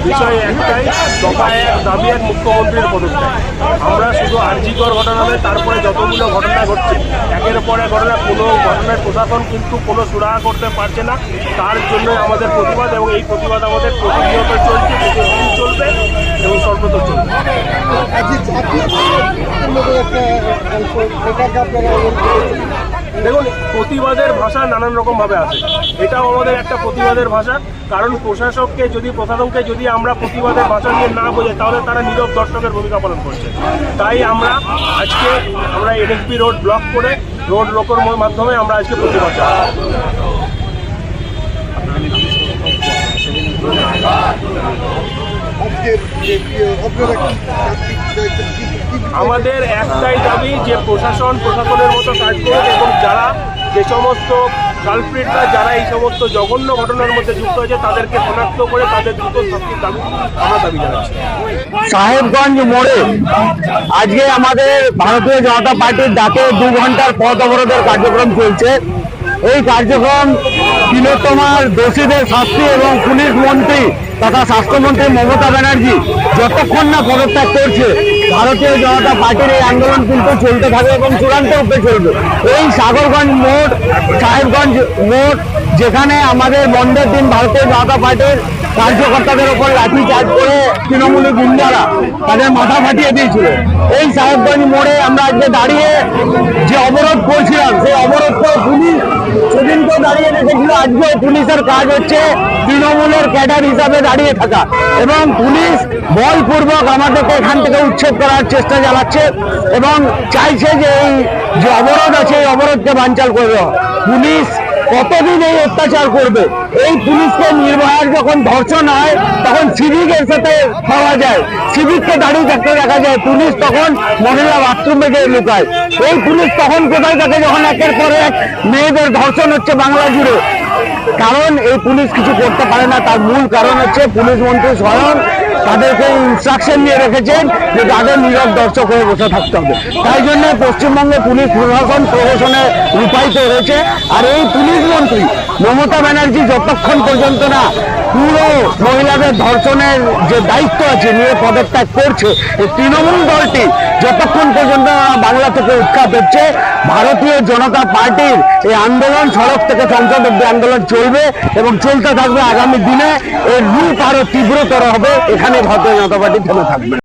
বিষয় একটাই, দফা এক, দাবি এক, মুখ্যমন্ত্রীর পদত্যাগ। আমরা শুধু আরজিকর ঘটনা নয়, তারপরে যতগুলো ঘটনা ঘটছে একের পর এক ঘটনা, কোনো ঘটনার প্রশাসন কিন্তু কোনো সুরাহা করতে পারছে না। তার জন্যই আমাদের প্রতিবাদ, এবং এই প্রতিবাদ আমাদের প্রতিনিয়ত চলছে, প্রতিদিন চলবে এবং সর্বত চলবে। দেখুন, প্রতিবাদের ভাষা নানান রকমভাবে আছে, এটাও আমাদের একটা প্রতিবাদের ভাষা। কারণ প্রশাসনকে যদি আমরা প্রতিবাদের ভাষা নিয়ে না বোঝাই, তাহলে তারা নীরব দর্শকের ভূমিকা পালন করছে। তাই আমরা এনএসপি রোড ব্লক করে রোড রোকোর মাধ্যমে আমরা আজকে প্রতিবাদ চালাচ্ছি। আমাদের একটাই দাবি যে প্রশাসনের মতো কাজ করুক, এবং যে সমস্ত কালপ্রিটরা যারা এই সমস্ত জঘন্য ঘটনার মধ্যে যুক্ত হয়েছে তাদেরকে শনাক্ত করে তাদের দ্রুত শাস্তির দাবি আমরা দাবি জানাচ্ছি। সাহেবগঞ্জ মোড়ে আজকে আমাদের ভারতীয় জনতা পার্টির ডাকে 2 ঘন্টার পথ অবরোধের কার্যক্রম চলছে। এই কার্যক্রম তিলোত্তমার দোষীদের শাস্তি এবং পুলিশ মন্ত্রী তথা স্বাস্থ্যমন্ত্রী মমতা ব্যানার্জি যতক্ষণ না পদত্যাগ করছে, ভারতীয় জনতা পার্টির এই আন্দোলন কিন্তু চলতে থাকবে এবং চূড়ান্ত রূপে চলবে। এই সাগরগঞ্জ মোড়, সাহেবগঞ্জ মোড়, যেখানে আমাদের বন্ধের দিন ভারতীয় জনতা পার্টির কার্যকর্তাদের ওপর লাঠিচার্জ করে তৃণমূলী গুন্ডারা তাদের মাথা ফাটিয়ে দিয়েছিল, এই সাহেবগঞ্জ মোড়ে আমরা আজকে দাঁড়িয়ে যে অবরোধ করছিলাম, সেই অবরোধকেও পুলিশ সেদিনকেও দাঁড়িয়ে রেখেছিল। আজকেও পুলিশের কাজ হচ্ছে তৃণমূলের ক্যাডার হিসাবে দাঁড়িয়ে থাকা, এবং পুলিশ বলপূর্বক আমাদেরকে এখান থেকে উচ্ছেদ করার চেষ্টা চালাচ্ছে এবং চাইছে যে এই যে অবরোধ আছে এই অবরোধকে বানচাল করবে। পুলিশ কতদিন এই অত্যাচার করবে? এই পুলিশকে নির্ভয়ার যখন ধর্ষণ হয় তখন সিভিকের সাথে পাওয়া যায়, সিভিককে দাঁড়িয়ে থাকতে দেখা যায়, পুলিশ তখন মহিলা বাথরুমে গিয়ে লুকায়। এই পুলিশ তখন কোথায় থাকে যখন একের পর এক মেয়েদের ধর্ষণ হচ্ছে বাংলা জুড়ে? কারণ এই পুলিশ কিছু করতে পারে না, তার মূল কারণ হচ্ছে পুলিশ মন্ত্রী স্বয়ং তাদেরকে ইনস্ট্রাকশন নিয়ে রেখেছেন যে তাদের নীরব দর্শক হয়ে বসে থাকতে হবে। তাই জন্য পশ্চিমবঙ্গে পুলিশ প্রশাসনে রূপায়িত হয়েছে। আর এই পুলিশ মন্ত্রী মমতা ব্যানার্জি যতক্ষণ পর্যন্ত না পুরো মহিলাদের ধর্ষণের যে দায়িত্ব আছে নিয়ে পদত্যাগ করছে, এই তৃণমূল দলটি যতক্ষণ পর্যন্ত বাংলা থেকে উৎখাত হচ্ছে, ভারতীয় জনতা পার্টির এই আন্দোলন সড়ক থেকে সংসদ অব্দি আন্দোলন চলবে এবং চলতে থাকবে। আগামী দিনে এর রূপ আরো তীব্রতর হবে। এখানে ভারতীয় জনতা পার্টি থেমে থাকবে।